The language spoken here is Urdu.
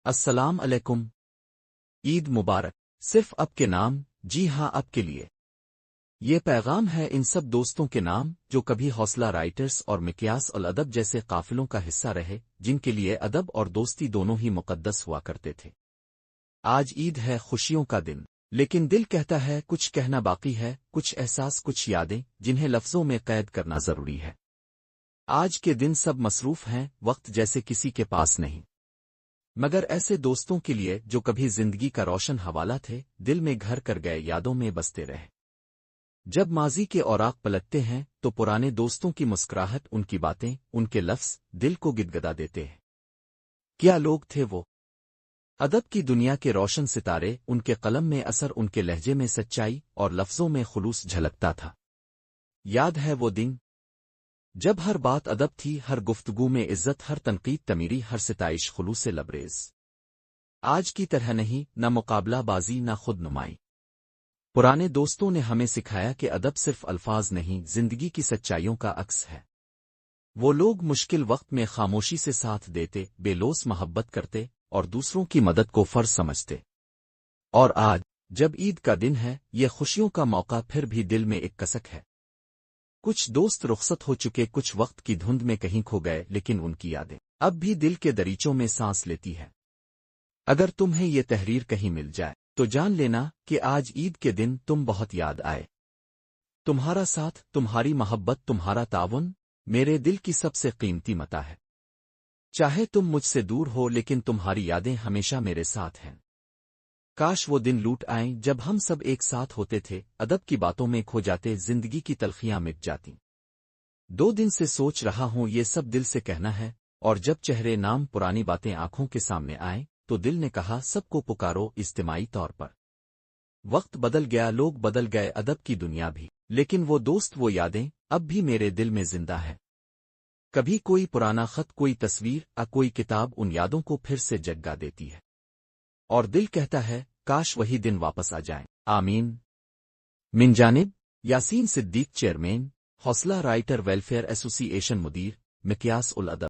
السلام علیکم۔ عید مبارک۔ صرف اب کے نام، جی ہاں اب کے لیے۔ یہ پیغام ہے ان سب دوستوں کے نام جو کبھی حوصلہ رائٹرز اور مقیاس الادب جیسے قافلوں کا حصہ رہے، جن کے لیے ادب اور دوستی دونوں ہی مقدس ہوا کرتے تھے۔ آج عید ہے، خوشیوں کا دن، لیکن دل کہتا ہے کچھ کہنا باقی ہے، کچھ احساس، کچھ یادیں جنہیں لفظوں میں قید کرنا ضروری ہے۔ آج کے دن سب مصروف ہیں، وقت جیسے کسی کے پاس نہیں، مگر ایسے دوستوں کے لیے جو کبھی زندگی کا روشن حوالہ تھے، دل میں گھر کر گئے، یادوں میں بستے رہے۔ جب ماضی کے اوراق پلٹتے ہیں تو پرانے دوستوں کی مسکراہٹ، ان کی باتیں، ان کے لفظ دل کو گدگدا دیتے ہیں۔ کیا لوگ تھے وہ! ادب کی دنیا کے روشن ستارے، ان کے قلم میں اثر، ان کے لہجے میں سچائی اور لفظوں میں خلوص جھلکتا تھا۔ یاد ہے وہ دن جب ہر بات ادب تھی، ہر گفتگو میں عزت، ہر تنقید تمیری، ہر ستائش خلوص سے لبریز۔ آج کی طرح نہیں، نہ مقابلہ بازی، نہ خود نمائی۔ پرانے دوستوں نے ہمیں سکھایا کہ ادب صرف الفاظ نہیں، زندگی کی سچائیوں کا عکس ہے۔ وہ لوگ مشکل وقت میں خاموشی سے ساتھ دیتے، بے لوث محبت کرتے اور دوسروں کی مدد کو فرض سمجھتے۔ اور آج جب عید کا دن ہے، یہ خوشیوں کا موقع، پھر بھی دل میں ایک کسک ہے۔ کچھ دوست رخصت ہو چکے، کچھ وقت کی دھند میں کہیں کھو گئے، لیکن ان کی یادیں اب بھی دل کے دریچوں میں سانس لیتی ہے۔ اگر تمہیں یہ تحریر کہیں مل جائے تو جان لینا کہ آج عید کے دن تم بہت یاد آئے۔ تمہارا ساتھ، تمہاری محبت، تمہارا تعاون میرے دل کی سب سے قیمتی متاع ہے۔ چاہے تم مجھ سے دور ہو، لیکن تمہاری یادیں ہمیشہ میرے ساتھ ہیں۔ کاش وہ دن لوٹ آئیں جب ہم سب ایک ساتھ ہوتے تھے، ادب کی باتوں میں کھو جاتے، زندگی کی تلخیاں مٹ جاتی۔ 2 دن سے سوچ رہا ہوں، یہ سب دل سے کہنا ہے، اور جب چہرے نام، پرانی باتیں آنکھوں کے سامنے آئیں تو دل نے کہا سب کو پکارو اجتماعی طور پر۔ وقت بدل گیا، لوگ بدل گئے، ادب کی دنیا بھی، لیکن وہ دوست، وہ یادیں اب بھی میرے دل میں زندہ ہے۔ کبھی کوئی پرانا خط، کوئی تصویر، کوئی کتاب ان یادوں کو پھر سے جگا دیتی ہے، اور دل کہتا ہے کاش وہی دن واپس آ جائیں۔ آمین۔ من جانب یاسین صدیق، چیئرمین، حوصلہ رائٹر ویلفیئر ایسوسی ایشن، مدیر، مقیاس الادب۔